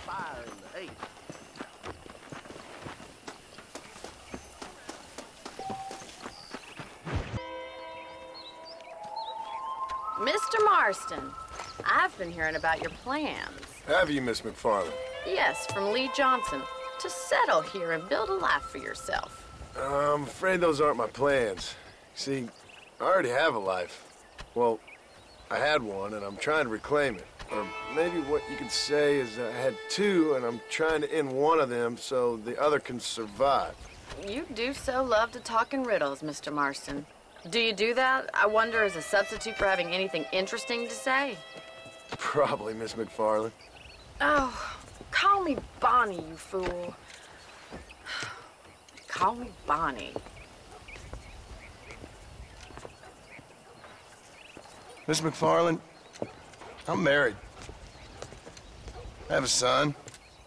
fire in the hay. Mr. Marston, I've been hearing about your plans. Have you, Miss McFarland? Yes, from Lee Johnson, to settle here and build a life for yourself. I'm afraid those aren't my plans. See, I already have a life. Well, I had one, and I'm trying to reclaim it. Or maybe what you could say is I had two, and I'm trying to end one of them so the other can survive. You do so love to talk in riddles, Mr. Marston. Do you do that, I wonder, as a substitute for having anything interesting to say? Probably, Miss McFarland. Oh, call me Bonnie, you fool. Call me Bonnie. Miss McFarland, I'm married. I have a son.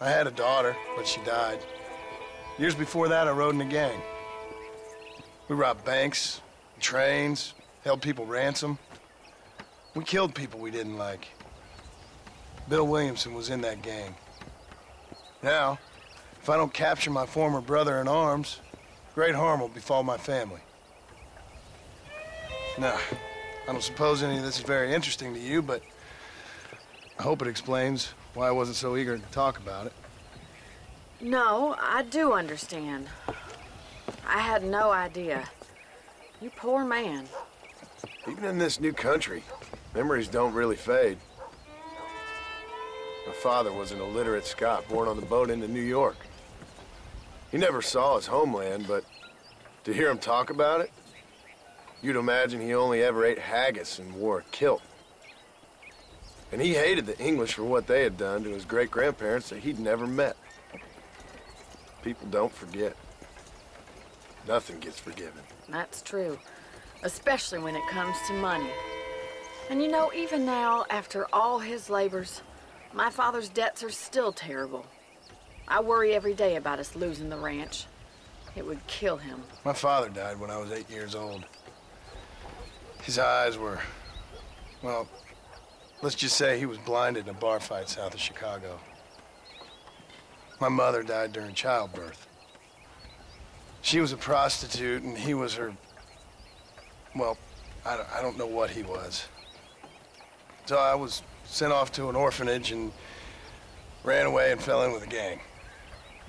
I had a daughter, but she died. Years before that, I rode in a gang. We robbed banks, trains, held people ransom. We killed people we didn't like. Bill Williamson was in that gang. Now, if I don't capture my former brother in arms, great harm will befall my family. Now, I don't suppose any of this is very interesting to you, but I hope it explains why I wasn't so eager to talk about it. No, I do understand. I had no idea. You poor man. Even in this new country, memories don't really fade. My father was an illiterate Scot born on the boat into New York. He never saw his homeland, but to hear him talk about it, you'd imagine he only ever ate haggis and wore a kilt. And he hated the English for what they had done to his great-grandparents that he'd never met. People don't forget. Nothing gets forgiven. That's true, especially when it comes to money. And you know, even now, after all his labors, my father's debts are still terrible. I worry every day about us losing the ranch. It would kill him. My father died when I was 8 years old. His eyes were, well, let's just say he was blinded in a bar fight south of Chicago. My mother died during childbirth. She was a prostitute, and he was her, well, I don't know what he was. So I was sent off to an orphanage and ran away and fell in with a gang.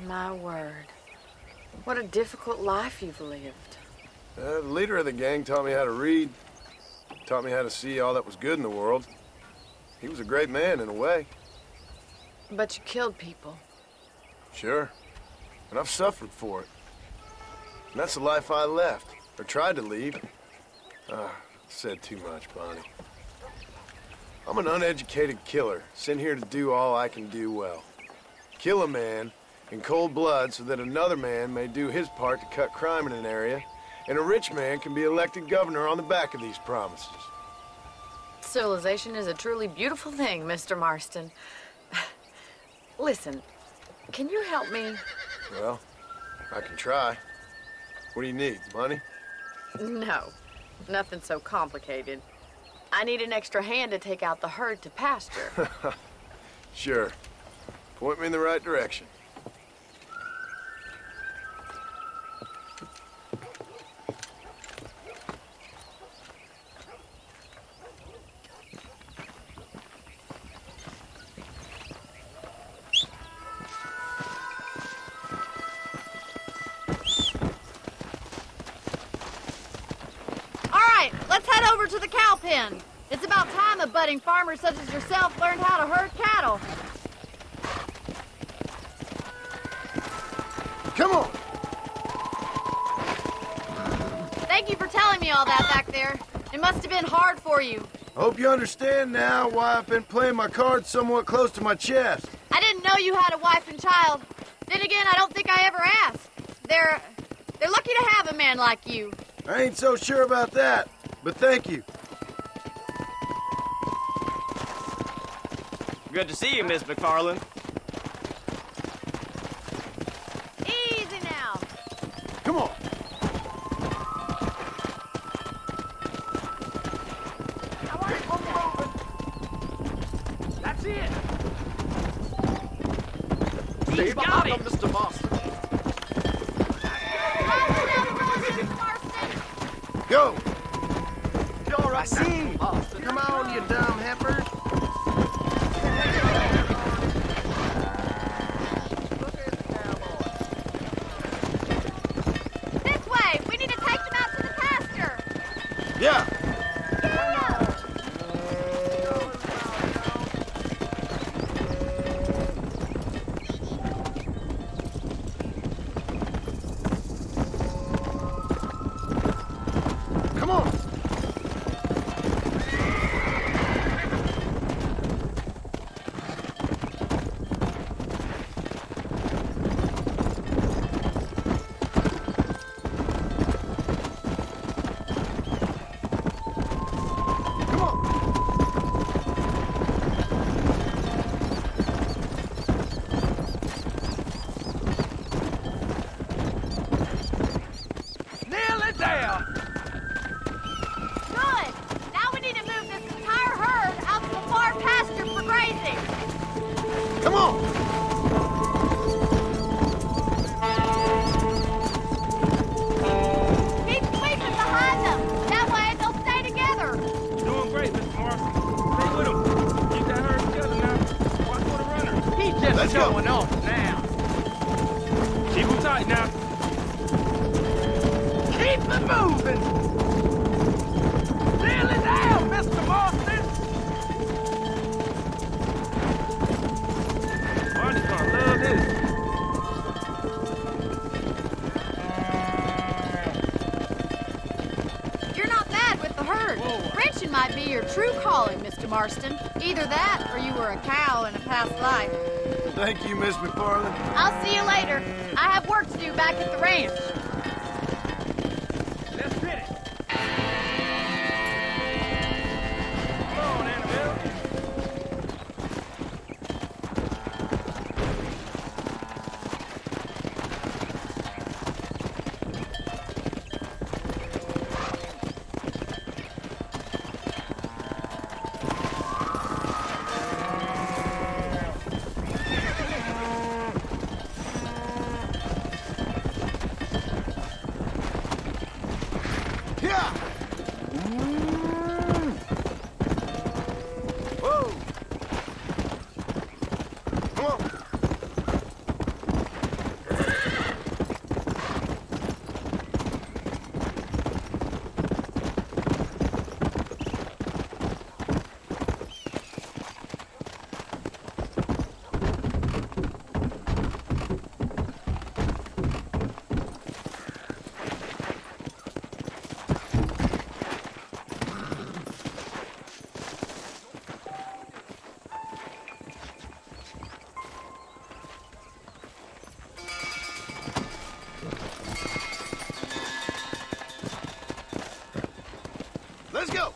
My word. What a difficult life you've lived. The leader of the gang taught me how to read, taught me how to see all that was good in the world. He was a great man in a way. But you killed people. Sure. And I've suffered for it. And that's the life I left, or tried to leave. Said too much, Bonnie. I'm an uneducated killer, sent here to do all I can do well. Kill a man in cold blood so that another man may do his part to cut crime in an area, and a rich man can be elected governor on the back of these promises. Civilization is a truly beautiful thing, Mr. Marston. Listen, can you help me? Well, I can try. What do you need, money? No, nothing so complicated. I need an extra hand to take out the herd to pasture. Sure. Point me in the right direction. To the cow pen. It's about time a budding farmer such as yourself learned how to herd cattle. Come on! Thank you for telling me all that back there. It must have been hard for you. I hope you understand now why I've been playing my cards somewhat close to my chest. I didn't know you had a wife and child. Then again, I don't think I ever asked. They're lucky to have a man like you. I ain't so sure about that. But thank you. Good to see you, Miss McFarland. Easy now. Come on. I want it one more open. That's it. Stay behind him, Mr. Marston. Go! You're I see. Marston. Come on, you dumb heifer. This way! We need to take them out to the pasture! Yeah. Come on. Come on. Nearly there. Good! Now we need to move this entire herd out to the far pasture for grazing! Come on. Keep sweeping behind them! That way they'll stay together! Doing great, Mr. Marston. Stay with him. Keep that herd together now. Watch for the runner. He's just Let's go. showing off now. Keep him tight now. Keep it moving. Nearly there, Mr. Marston. Barney's gonna love this. You're not bad with the herd. Ranching might be your true calling, Mr. Marston. Either that, or you were a cow in a past life. Thank you, Miss McFarland. I'll see you later. I have work to do back at the ranch. Let's hit it. Come on, Annabelle. Yeah. Whoa. Come on. Let's go.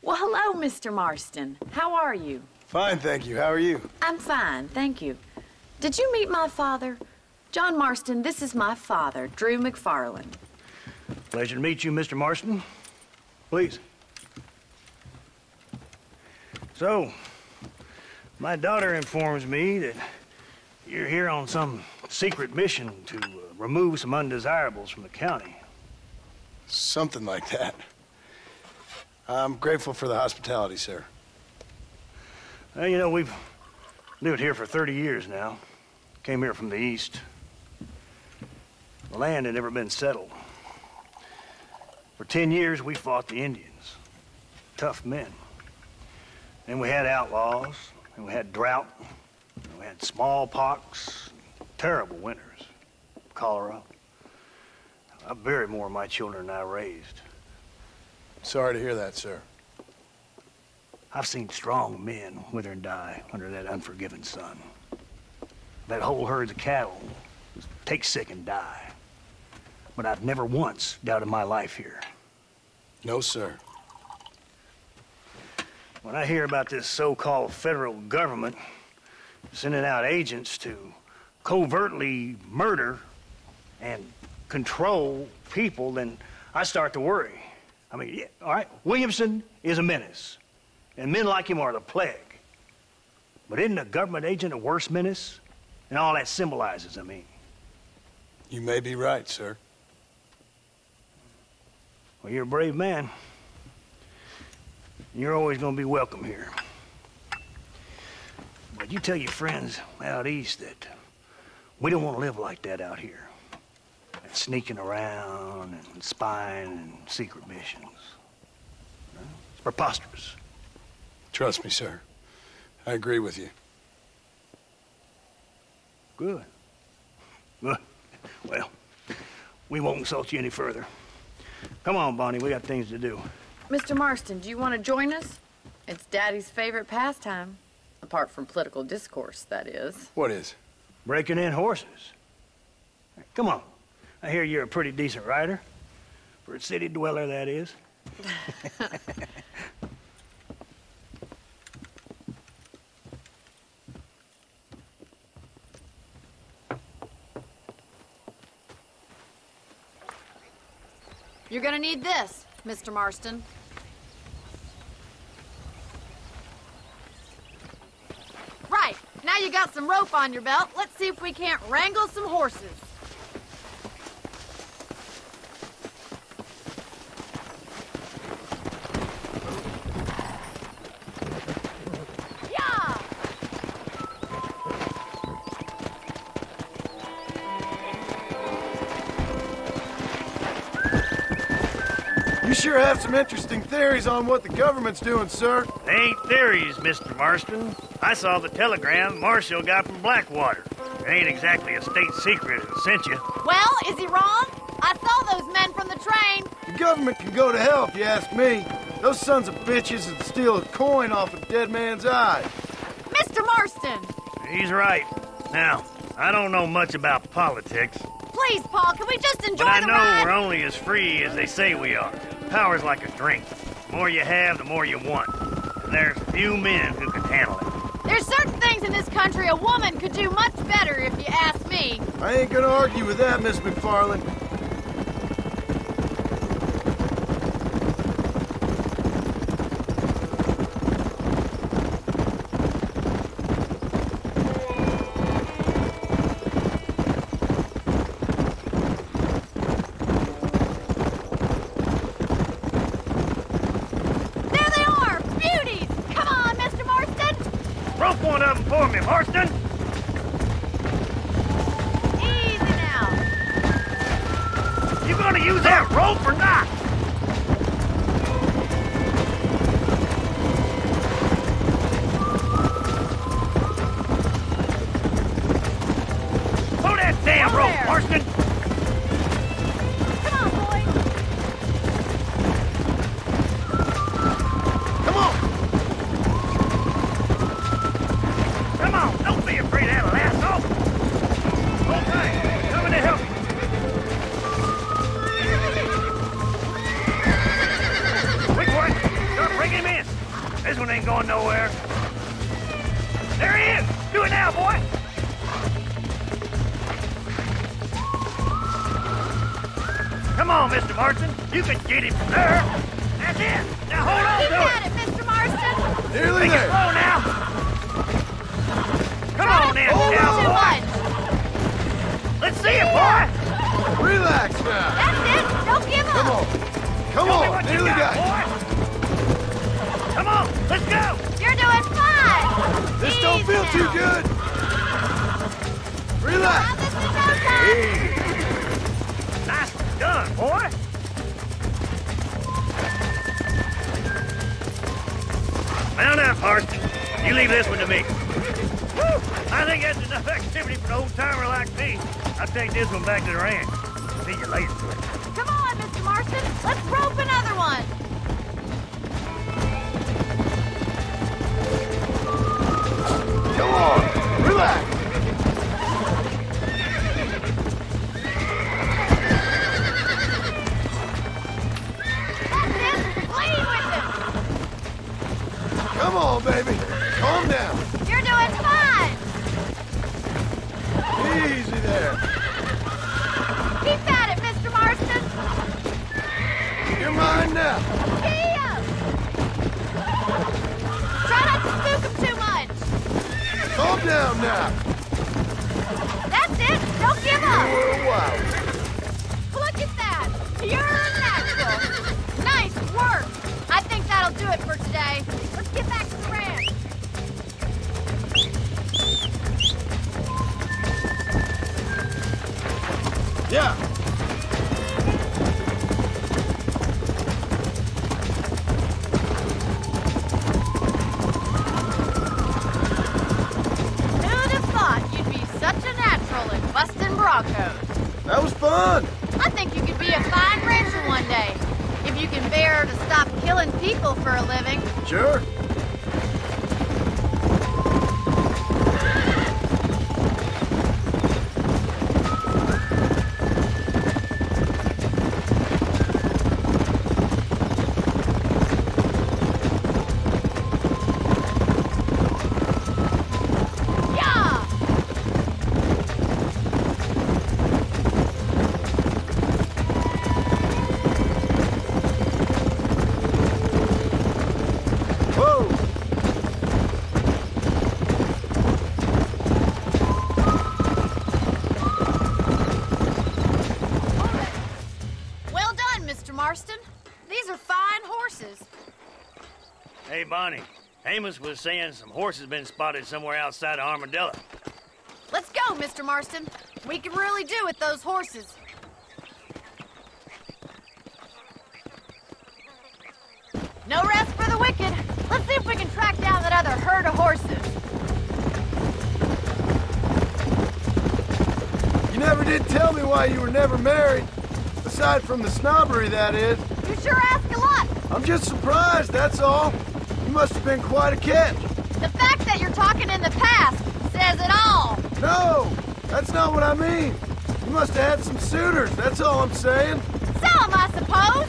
Well, hello, Mr. Marston. How are you? Fine, thank you. How are you? I'm fine, thank you. Did you meet my father? John Marston, this is my father, Drew McFarland. Pleasure to meet you, Mr. Marston. Please. So, my daughter informs me that you're here on some secret mission to remove some undesirables from the county. Something like that. I'm grateful for the hospitality, sir. Well, you know, we've lived here for 30 years now. Came here from the east. The land had never been settled. For 10 years, we fought the Indians. Tough men. Then we had outlaws, and we had drought, and we had smallpox, terrible winters, cholera. I buried more of my children than I raised. Sorry to hear that, sir. I've seen strong men wither and die under that unforgiving sun. That whole herds of cattle take sick and die. But I've never once doubted my life here. No, sir. When I hear about this so-called federal government sending out agents to covertly murder and control people, then I start to worry. I mean, yeah, all right, Williamson is a menace, and men like him are the plague. But isn't a government agent a worse menace? And all that symbolizes, I mean. You may be right, sir. Well, you're a brave man. You're always gonna be welcome here. But you tell your friends out east that we don't want to live like that out here. And sneaking around and spying and secret missions. It's preposterous. Trust me, sir. I agree with you. Good. Good. Well, we won't insult you any further. Come on, Bonnie, we got things to do. Mr. Marston, do you want to join us? It's Daddy's favorite pastime. Apart from political discourse, that is. What is? Breaking in horses. Come on. I hear you're a pretty decent rider. For a city dweller, that is. You're gonna need this, Mr. Marston. Right, now you got some rope on your belt, let's see if we can't wrangle some horses. Yeah! You sure have some interesting theories on what the government's doing, sir. They ain't theories, Mr. Marston. I saw the telegram Marshall got from Blackwater. It ain't exactly a state secret that sent you. Well, is he wrong? I saw those men from the train. The government can go to hell if you ask me. Those sons of bitches would steal a coin off a dead man's eye. Mr. Marston! He's right. Now, I don't know much about politics, Please, Paul, can we just enjoy but I the know ride? we're only as free as they say we are. Power's like a drink. The more you have, the more you want. And there's few men who can handle it. There's certain things in this country a woman could do much better, if you ask me. I ain't gonna argue with that, Miss McFarland. There they are! Beauties! Come on, Mr. Marston! Rope one of them for me, Marston! Easy now. You gonna use that rope or not? Pull that damn Over rope, there. Marston! Come on, boy. Come on! Come on, don't be afraid of that lasso! Okay, coming to help you. Quick, boy! Start bringing him in! This one ain't going nowhere. There he is! Do it now, boy! Come on, Mr. Marston. You can get him from there. That's it. Now hold on Keep to at it. it, Mr. Marston. Nearly Take it there. slow now. Come on in, Hold now, Too on. much. Let's see it, boy. Relax now. That's it. Don't give up. Come on. Come Show me on. what you Nearly got, got boy. Come on, let's go. You're doing fine. you. This don't Easy feel too now. good. Now Relax. this is no time. Nicely done, boy. Mount up, Marston. You leave this one to me. Woo! I think that's enough activity for an old-timer like me. I'll take this one back to the ranch. See you later. Come on, Mr. Marston. Let's rope another one. Come on. Relax. That's it. Lean with him. Come on, baby. Calm down. You're doing fine. Easy there. Keep at it, Mr. Marston. You're mine now. Gee up! Try not to spook him too much. Calm down now. That's it. Don't give up. You're wild. Look at that. Pure natural. Nice work. I think that'll do it for today. Let's get back to the ranch. Yeah. Who'd have thought you'd be such a natural in busting Broncos? That was fun. I think you could be a fine rancher one day. If you can bear to stop killing people for a living. Sure. Yeah! Whoa. Well done, Mr. Marston. These are fine horses. Hey, Bonnie. Amos was saying some horses been spotted somewhere outside of Armadillo. Let's go, Mr. Marston. We can really do with those horses. No rest for the wicked. Let's see if we can track down that other herd of horses. You never did tell me why you were never married. Aside from the snobbery, that is. You sure ask a lot. I'm just surprised, that's all. You must have been quite a catch. The fact that you're talking in the past says it all. No, that's not what I mean. You must have had some suitors, that's all I'm saying. Some, I suppose.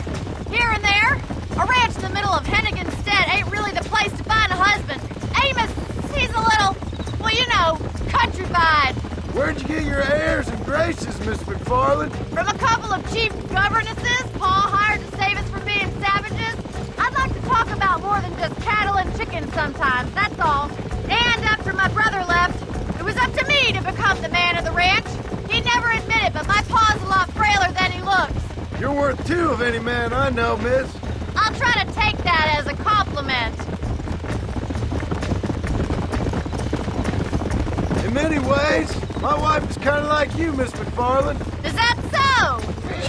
Here and there. A ranch in the middle of Hennigan's Stead ain't really the place to find a husband. Amos, he's a little, well, you know, countrified. Where'd you get your airs and graces, Miss McFarland? From a couple of cheap governesses Pa hired to save us from being savages. I'd like to talk about more than just cattle and chickens sometimes, that's all. And after my brother left, it was up to me to become the man of the ranch. He never admitted, but my pa's a lot frailer than he looks. You're worth two of any man I know, miss. I'll try to take that as a compliment. In many ways, my wife is kind of like you, Miss McFarland. Is that so?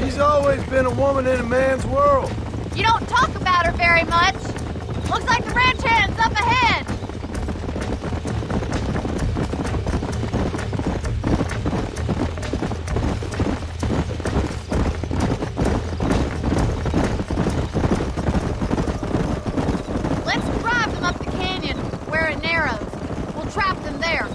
She's always been a woman in a man's world. You don't talk about her very much. Looks like the ranch hand's up ahead. Let's drive them up the canyon where it narrows. We'll trap them there.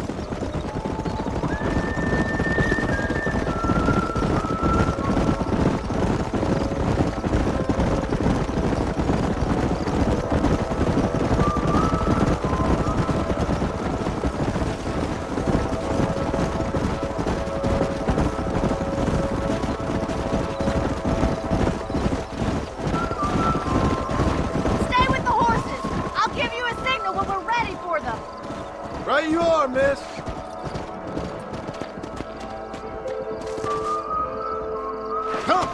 Stay with the horses. I'll give you a signal when we're ready for them. Right you are, miss. Come!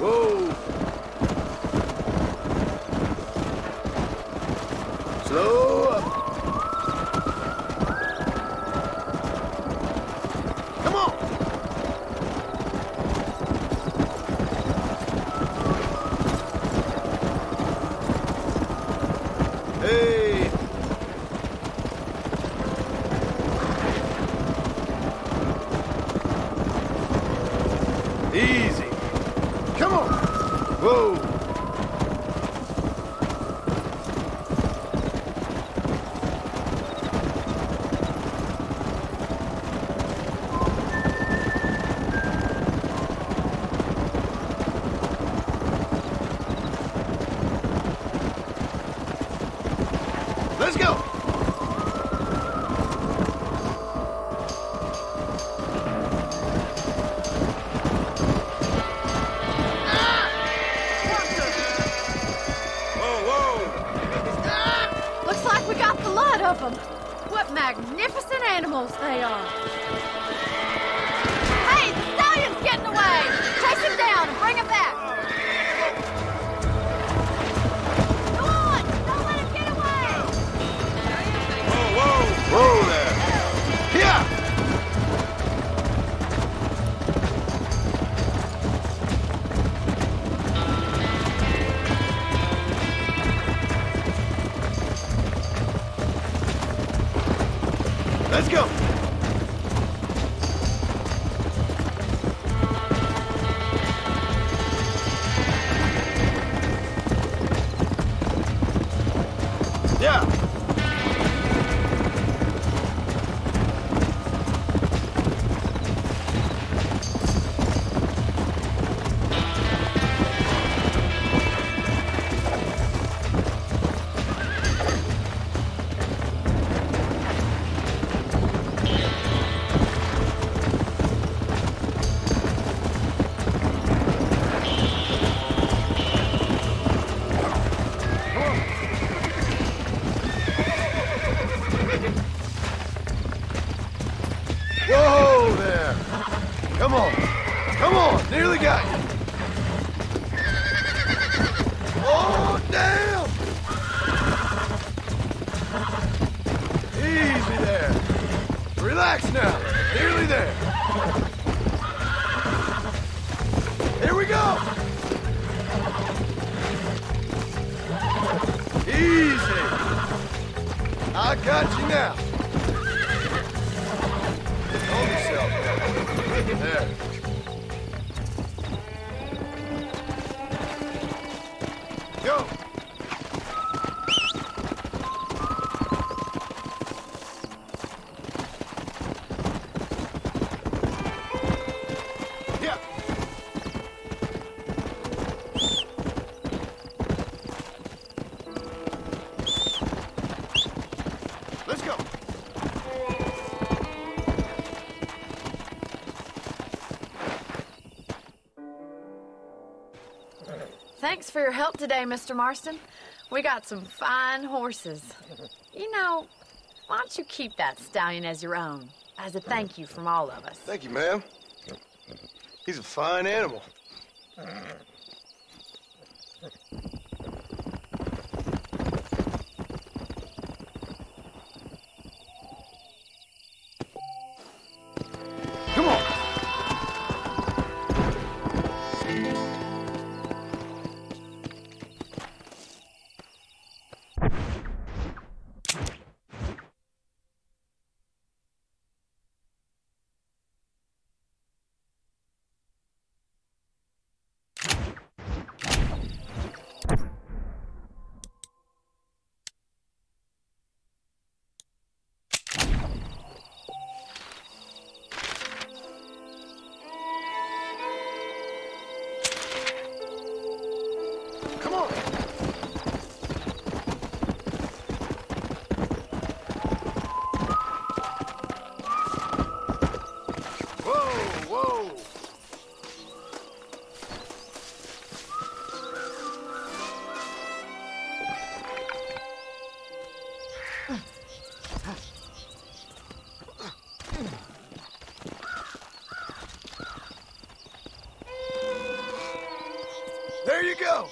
Whoa! Slow up. Come on! Hey! Easy. Come on. Whoa. Let's go. magnificent animals they are. Hey, the stallion's getting away! Chase him down and bring him back! Go on! Don't let him get away! Whoa there! Yeah! Let's go! Yeah! Whoa there! Come on! Come on! Nearly got you! Oh, damn! Easy there! Relax now! Nearly there! Here we go! Easy! I got you now! Hold yourself. There. Go. Yeah. Let's go. Thanks for your help today, Mr. Marston. We got some fine horses. You know, why don't you keep that stallion as your own, as a thank you from all of us? Thank you, ma'am. He's a fine animal. Come on. Come on. Whoa, whoa. There you go.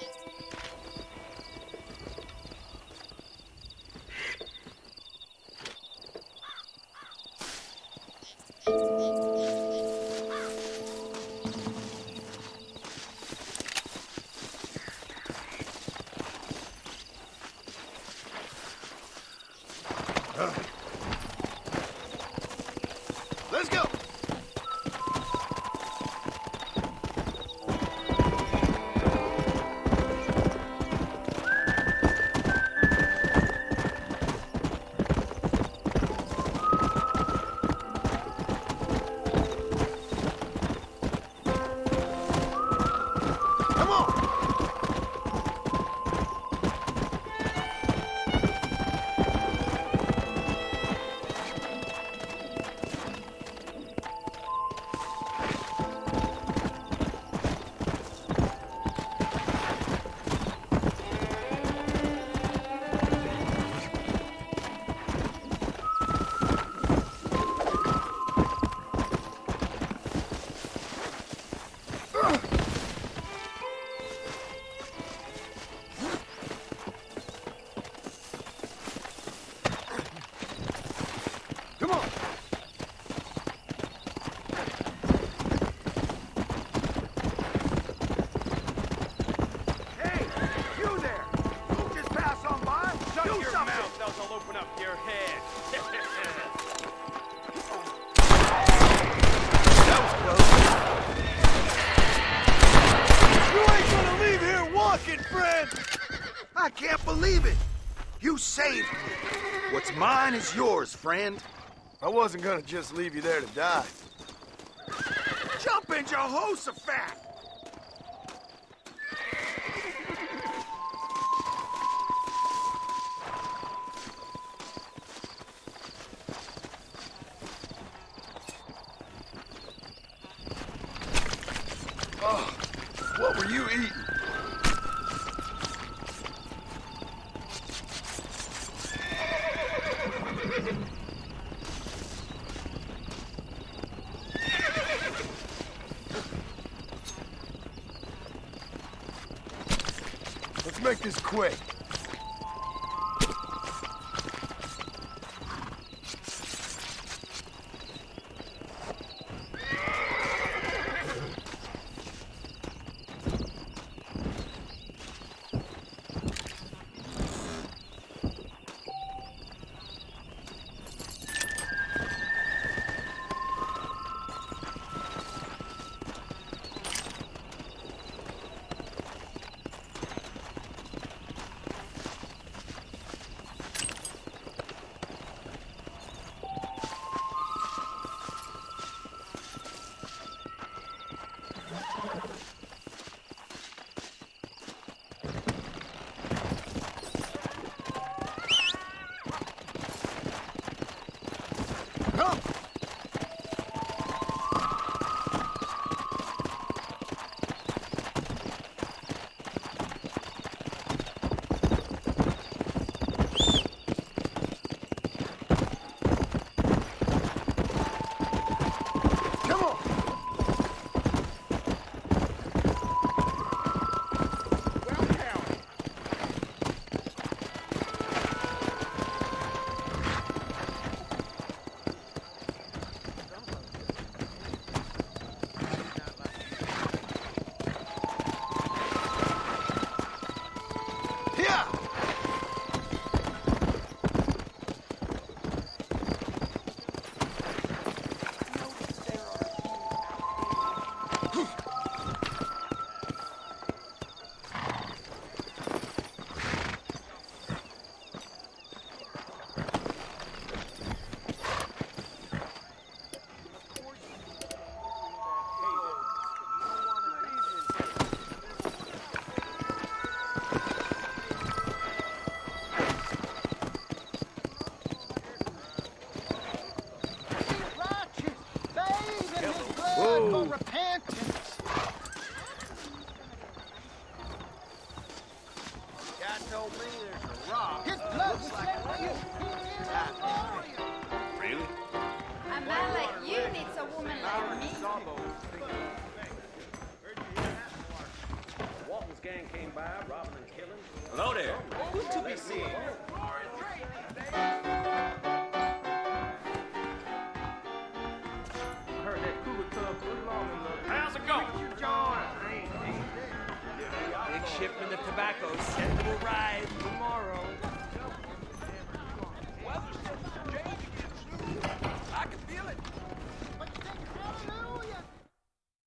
Let's go. friend! I can't believe it! You saved me! What's mine is yours, friend. I wasn't gonna just leave you there to die. Jump in Jehoshaphat! Oh, what were you eating? Let's make this quick. For repentance. God told me there's a rock. His blood was shed for you. Really? A man like you needs a woman like me. Walton's gang came by, robbing and killing. Hello there. Good to be seen. I heard that cougar tub pretty long in the... How's it going? Big shipment of tobacco set to arrive tomorrow.